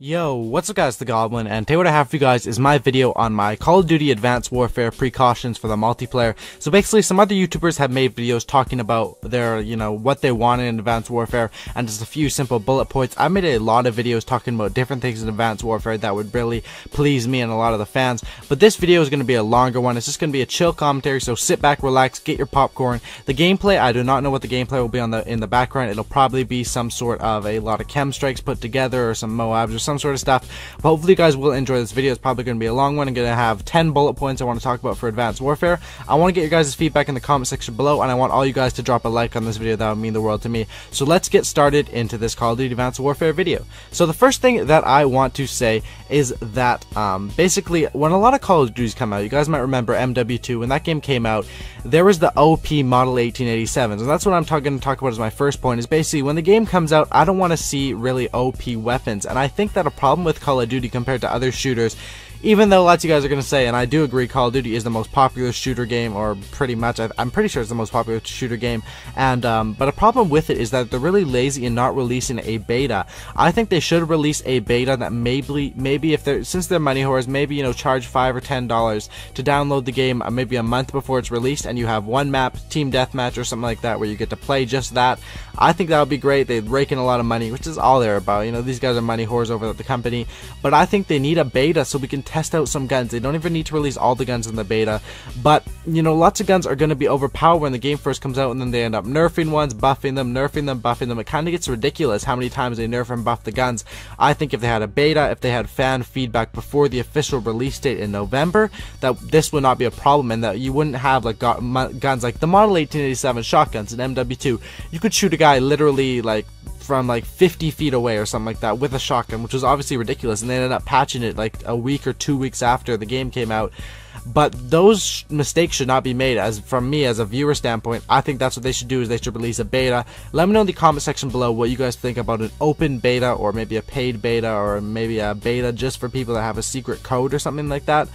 Yo, what's up guys, the Goblin, and today what I have for you guys is my video on my Call of Duty Advanced Warfare precautions for the multiplayer. So basically, some other YouTubers have made videos talking about their, what they want in Advanced Warfare, and just a few simple bullet points. I made a lot of videos talking about different things in Advanced Warfare that would really please me and a lot of the fans, but this video is going to be a longer one. It's just going to be a chill commentary, so sit back, relax, get your popcorn. The gameplay, I do not know what the gameplay will be in the background. It'll probably be some sort of a lot of chem strikes put together, or some Moabs, or some sort of stuff. But hopefully you guys will enjoy this video. It's probably going to be a long one. I'm going to have 10 bullet points I want to talk about for Advanced Warfare. I want to get your guys' feedback in the comment section below, and I want all you guys to drop a like on this video. That would mean the world to me. So let's get started into this Call of Duty Advanced Warfare video. So the first thing that I want to say is that basically when a lot of Call of Duties come out, you guys might remember MW2, when that game came out, there was the OP Model 1887s, and that's what I'm going to talk about as my first point. Is basically when the game comes out, I don't want to see really OP weapons, and I think that a problem with Call of Duty compared to other shooters, even though lots of you guys are going to say, and I do agree, Call of Duty is the most popular shooter game, or pretty much, I'm pretty sure it's the most popular shooter game, and but a problem with it is that they're really lazy in not releasing a beta. I think they should release a beta that maybe if they're, since they're money whores, maybe, charge $5 or $10 to download the game maybe a month before it's released, and you have one map, team deathmatch or something like that, where you get to play just that. I think that would be great. They'd rake in a lot of money, which is all they're about. These guys are money whores over at the company, but I think they need a beta so we can test out some guns. They don't even need to release all the guns in the beta, but lots of guns are going to be overpowered when the game first comes out, and then they end up nerfing ones, buffing them, nerfing them, buffing them. It kind of gets ridiculous how many times they nerf and buff the guns. I think if they had a beta, if they had fan feedback before the official release date in November, that this would not be a problem, and that you wouldn't have like guns like the Model 1887 shotguns in MW2. You could shoot a guy literally from 50 feet away or something like that with a shotgun, which was obviously ridiculous, and they ended up patching it like a week or 2 weeks after the game came out. But those mistakes should not be made. From me as a viewer standpoint, I think that's what they should do, is they should release a beta. Let me know in the comment section below what you guys think about an open beta, or maybe a paid beta, or maybe a beta just for people that have a secret code or something like that.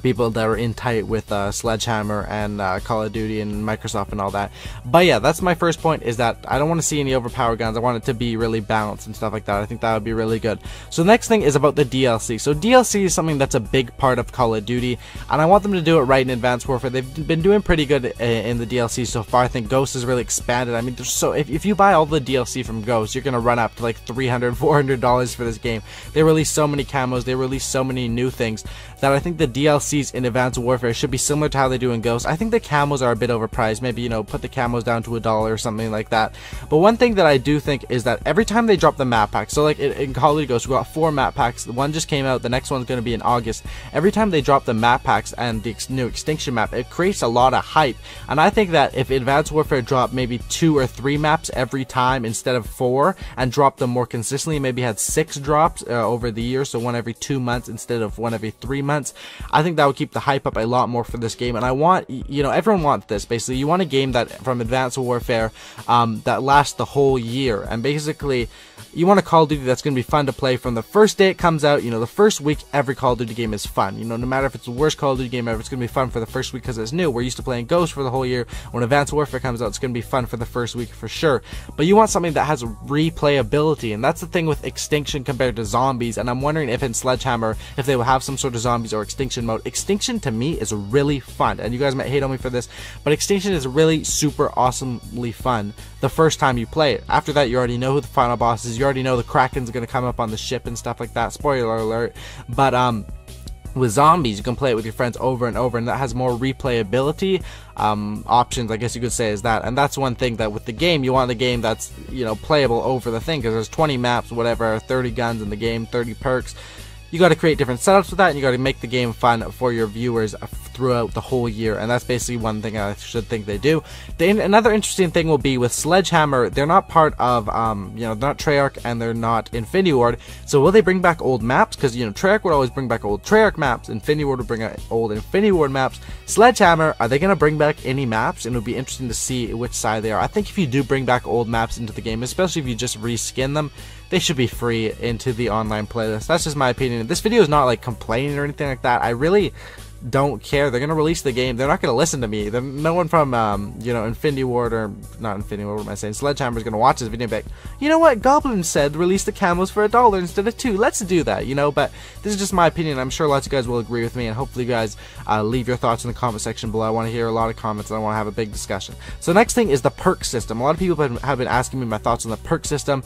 People that are in tight with Sledgehammer and Call of Duty and Microsoft and all that. But yeah, that's my first point, is that I don't want to see any overpowered guns. I want it to be really balanced and stuff like that. I think that would be really good. So the next thing is about the DLC. So DLC is something that's a big part of Call of Duty, and I want them to do it right in Advanced Warfare. They've been doing pretty good in the DLC so far. I think Ghost has really expanded. I mean, if you buy all the DLC from Ghost, you're going to run up to like $300, $400 for this game. They release so many camos, they release so many new things, that I think the DLCs in Advanced Warfare should be similar to how they do in Ghost. I think the camos are a bit overpriced. Maybe, put the camos down to $1 or something like that. But one thing that I do think is that every time they drop the map pack, so like in Call of Duty Ghost, we got 4 map packs. One just came out, the next one's going to be in August. Every time they drop the map packs and the new extinction map, it creates a lot of hype. And I think that if Advanced Warfare dropped maybe 2 or 3 maps every time instead of 4, and dropped them more consistently, maybe had 6 drops over the year, so one every 2 months instead of one every 3 months, I think that would keep the hype up a lot more for this game. And I want, everyone wants this. Basically, you want a game that from Advanced Warfare that lasts the whole year, and basically you want a Call of Duty that's going to be fun to play from the first day it comes out. The first week every Call of Duty game is fun. No matter if it's the worst Call of Duty game ever, it's going to be fun for the first week because it's new. We're used to playing Ghost for the whole year. When Advanced Warfare comes out, it's going to be fun for the first week for sure. But you want something that has replayability, and that's the thing with Extinction compared to Zombies. And I'm wondering if in Sledgehammer, if they will have some sort of Zombies or Extinction mode. Extinction to me is really fun, and you guys might hate on me for this, but Extinction is really super awesomely fun the first time you play it. After that, you already know who the final boss is. You already know the Kraken's going to come up on the ship and stuff like that. Spoiler alert. But with Zombies, you can play it with your friends over and over, and that has more replayability options, I guess you could say, is that. And that's one thing that with the game, you want the game that's playable over the thing, because there's 20 maps, whatever, 30 guns in the game, 30 perks. You got to create different setups with that, and you got to make the game fun for your viewers throughout the whole year, and that's basically one thing I should think they do. Another interesting thing will be with Sledgehammer, they're not part of, they're not Treyarch and they're not Infinity Ward, so will they bring back old maps? Because, Treyarch would always bring back old Treyarch maps, Infinity Ward would bring out old Infinity Ward maps. Sledgehammer, are they going to bring back any maps? And it would be interesting to see which side they are. I think if you do bring back old maps into the game, especially if you just reskin them, they should be free into the online playlist. That's just my opinion. This video is not like complaining or anything like that. I really don't care. They're gonna release the game. They're not gonna listen to me. No one from you know, Infinity Ward, or not Infinity Ward, what am I saying, Sledgehammer is gonna watch this video and be like, you know what, Goblin said release the camos for $1 instead of $2. Let's do that, you know. But this is just my opinion. I'm sure lots of you guys will agree with me, and hopefully you guys leave your thoughts in the comment section below. I want to hear a lot of comments, and I want to have a big discussion. So the next thing is the perk system. A lot of people have been asking me my thoughts on the perk system.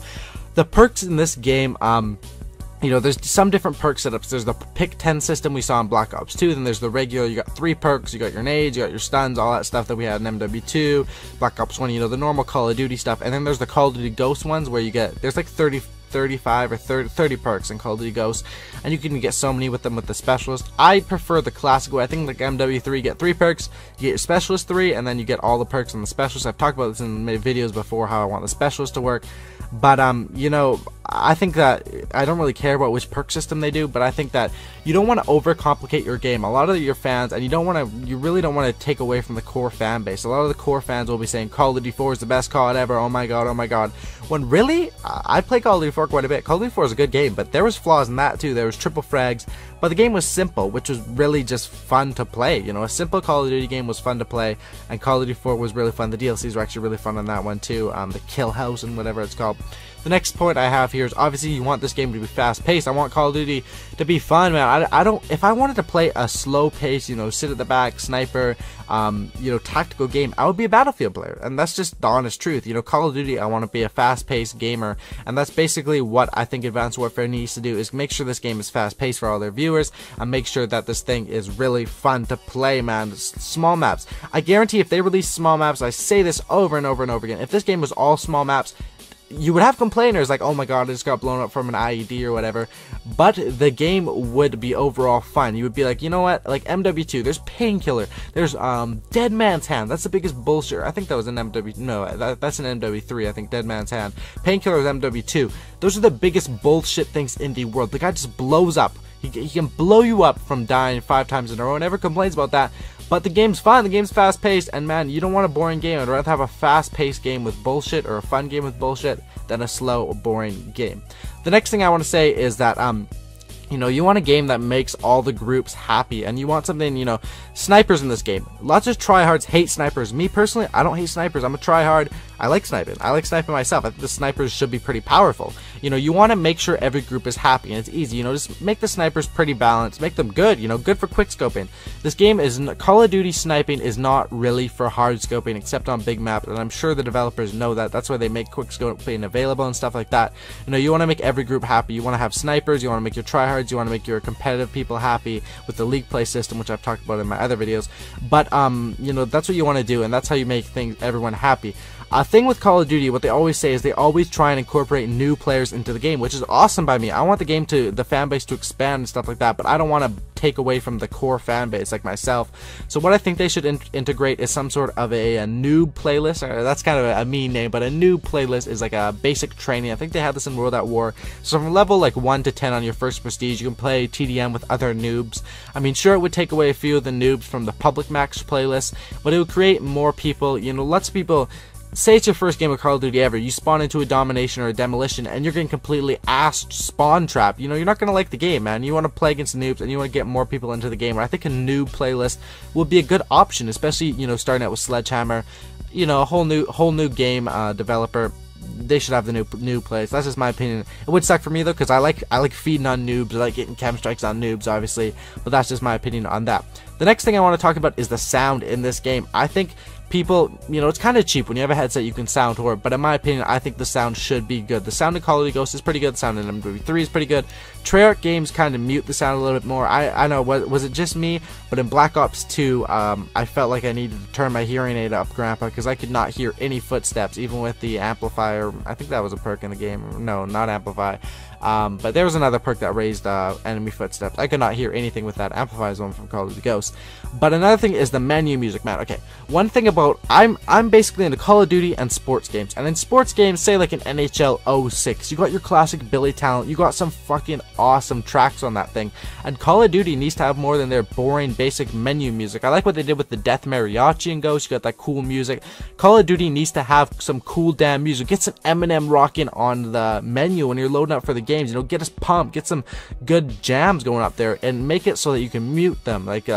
The perks in this game, you know, there's some different perk setups. There's the pick 10 system we saw in Black Ops 2. Then there's the regular, you got 3 perks, you got your nades, you got your stuns, all that stuff that we had in MW2, Black Ops 1, you know, the normal Call of Duty stuff. And then there's the Call of Duty Ghost ones where you get, there's like 35 or 30 perks in Call of Duty Ghosts, and you can get so many with them with the specialist. I prefer the classic way. I think like MW3, you get 3 perks, you get your specialist 3, and then you get all the perks on the specialist. I've talked about this in my videos before, how I want the specialist to work. But you know, I think that I don't really care about which perk system they do, but I think that you don't want to overcomplicate your game. A lot of your fans, and you really don't want to take away from the core fan base. A lot of the core fans will be saying Call of Duty 4 is the best COD ever. Oh my god, oh my god. When really, I play Call of Duty 4 quite a bit. Call of Duty 4 is a good game, but there was flaws in that too. There was triple frags, but the game was simple, which was really just fun to play. You know, a simple Call of Duty game was fun to play, and Call of Duty 4 was really fun. The DLCs were actually really fun on that one too. The Kill House and whatever it's called. The next point I have here is obviously you want this game to be fast paced. I want Call of Duty to be fun, man. I don't, if I wanted to play a slow pace, you know, sit at the back, sniper, you know, tactical game, I would be a Battlefield player, and that's just the honest truth. You know, Call of Duty, I want to be a fast paced gamer, and that's basically what I think Advanced Warfare needs to do, is make sure this game is fast paced for all their viewers, and make sure that this thing is really fun to play, man. Small maps. I guarantee if they release small maps, I say this over and over and over again, if this game was all small maps, you would have complainers like, oh my god, I just got blown up from an IED or whatever, but the game would be overall fun. You would be like, you know what, like MW2, there's Painkiller, there's Dead Man's Hand, that's the biggest bullshit. I think that was an MW, no, that's an MW3, I think, Dead Man's Hand. Painkiller is MW2. Those are the biggest bullshit things in the world. The guy just blows up. He can blow you up from dying 5 times in a row, and never complains about that. But the game's fun, the game's fast paced, and man, you don't want a boring game. I'd rather have a fast paced game with bullshit, or a fun game with bullshit, than a slow or boring game. The next thing I want to say is that you know, you want a game that makes all the groups happy, and you want something, you know, snipers in this game. Lots of tryhards hate snipers. Me personally, I don't hate snipers. I'm a tryhard. I like sniping. I like sniping myself. I think the snipers should be pretty powerful. You know, you want to make sure every group is happy, and it's easy. You know, just make the snipers pretty balanced. Make them good, you know, good for quick scoping. This game is, Call of Duty sniping is not really for hard scoping, except on big maps, and I'm sure the developers know that. That's why they make quick scoping available and stuff like that. You know, you want to make every group happy. You want to have snipers. You want to make your tryhards. You want to make your competitive people happy with the league play system, which I've talked about in my other videos. But you know, that's what you want to do, and that's how you make everyone happy. A thing with Call of Duty, what they always say is they always try and incorporate new players into the game, which is awesome by me. I want the game to, the fan base to expand and stuff like that, but I don't want to take away from the core fan base like myself. So what I think they should integrate is some sort of a noob playlist. That's kind of a mean name, but a noob playlist is like a basic training. I think they have this in World at War. So from level like 1 to 10 on your first prestige, you can play TDM with other noobs. I mean, sure, it would take away a few of the noobs from the public match playlist, but it would create more people, you know, lots of people. Say it's your first game of Call of Duty ever, you spawn into a domination or a demolition, and you're getting completely assed spawn trapped. You know, you're not going to like the game, man. You want to play against noobs, and you want to get more people into the game. And I think a noob playlist would be a good option, especially, you know, starting out with Sledgehammer. You know, a whole new game developer. They should have the new plays. That's just my opinion. It would suck for me though, because I like feeding on noobs. I like getting chem strikes on noobs, obviously. But that's just my opinion on that. The next thing I want to talk about is the sound in this game. I think people, you know, it's kind of cheap when you have a headset you can sound to it, but in my opinion, I think the sound should be good. The sound in Call of Duty Ghosts is pretty good. The sound in MW3 is pretty good. Treyarch games kind of mute the sound a little bit more. I know, was it just me? But in Black Ops 2, I felt like I needed to turn my hearing aid up, Grandpa, because I could not hear any footsteps, even with the amplifier. I think that was a perk in the game. No, not amplify. But there was another perk that raised enemy footsteps. I could not hear anything with that. Amplify is one from Call of Duty Ghosts. But another thing is the menu music, man. Okay, one thing about, I'm basically into Call of Duty and sports games. And in sports games, say like an NHL 06, you got your classic Billy Talent, you got some fucking awesome tracks on that thing. And Call of Duty needs to have more than their boring basic menu music. I like what they did with the Death Mariachi and Ghost. You got that cool music. Call of Duty needs to have some cool damn music. Get some Eminem rocking on the menu when you're loading up for the games. You know, get us pumped, get some good jams going up there, and make it so that you can mute them. Like,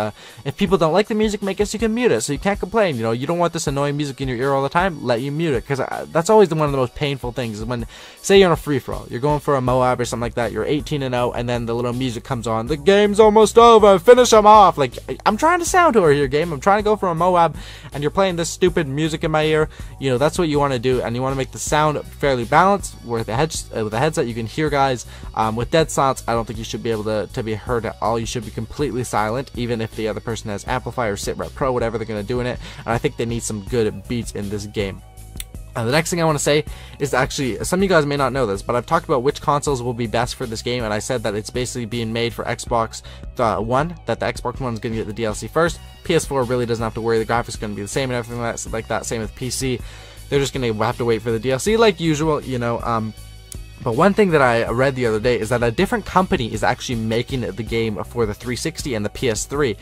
if people don't like the music, make it so you can mute it, so you can't complain. You know, you don't want this annoying music in your ear all the time, let you mute it, because that's always one of the most painful things, is when, say you're on a free-for-all, you're going for a Moab or something like that, you're 18-0, and then the little music comes on, the game's almost over, finish them off. Like, I'm trying to sound tour here, game, I'm trying to go for a Moab, and you're playing this stupid music in my ear. You know, that's what you want to do, and you want to make the sound fairly balanced. With a headset, you can hear guys. With dead silence, I don't think you should be able to be heard at all. You should be completely silent, even if the other person has amplifier, sit rep pro, whatever they're going to do in it. And I think they need some good beats in this game. The next thing I want to say is, actually, some of you guys may not know this, but I've talked about which consoles will be best for this game, and I said that it's basically being made for Xbox One, that the Xbox One is going to get the DLC first. PS4 really doesn't have to worry, the graphics are going to be the same and everything like that, same with PC. They're just going to have to wait for the DLC like usual, you know. But one thing that I read the other day is that a different company is actually making the game for the 360 and the PS3.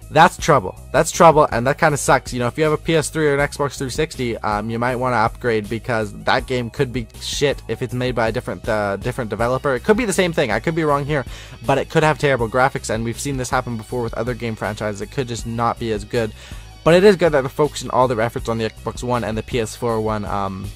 That's trouble. That's trouble, and that kind of sucks. You know, if you have a PS3 or an Xbox 360, you might want to upgrade, because that game could be shit if it's made by a different developer. It could be the same thing. I could be wrong here, but it could have terrible graphics, and we've seen this happen before with other game franchises. It could just not be as good. But it is good that they're focusing all their efforts on the Xbox One and the PS4 one.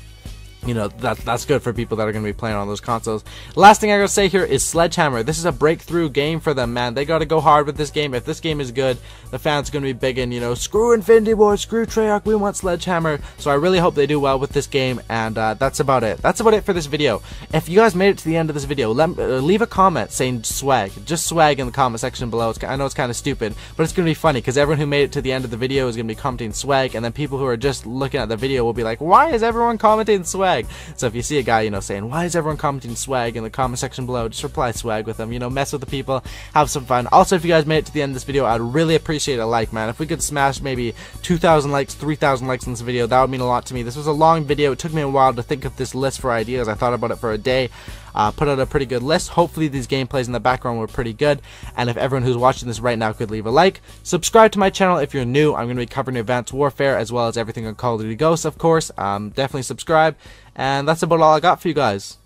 You know, that's good for people that are going to be playing on those consoles. Last thing I gotta say here is Sledgehammer. This is a breakthrough game for them, man. They gotta go hard with this game. If this game is good, the fans are going to be big in, you know, screw Infinity Ward, screw Treyarch, we want Sledgehammer. So I really hope they do well with this game, and that's about it. That's about it for this video. If you guys made it to the end of this video, leave a comment saying swag. Just swag in the comment section below. I know it's kind of stupid, but it's going to be funny, because everyone who made it to the end of the video is going to be commenting swag, and then people who are just looking at the video will be like, why is everyone commenting swag? So if you see a guy, you know, saying, why is everyone commenting swag in the comment section below, just reply swag with them, you know, mess with the people, have some fun. Also, if you guys made it to the end of this video, I'd really appreciate a like, man. If we could smash maybe 2,000 likes, 3,000 likes in this video, that would mean a lot to me. This was a long video. It took me a while to think of this list for ideas. I thought about it for a day. Put out a pretty good list. Hopefully these gameplays in the background were pretty good, and if everyone who's watching this right now could leave a like, subscribe to my channel if you're new. I'm going to be covering Advanced Warfare as well as everything on Call of Duty Ghosts, of course. Definitely subscribe, and that's about all I got for you guys.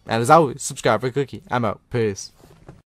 And as always, subscribe for a cookie. I'm out. Peace.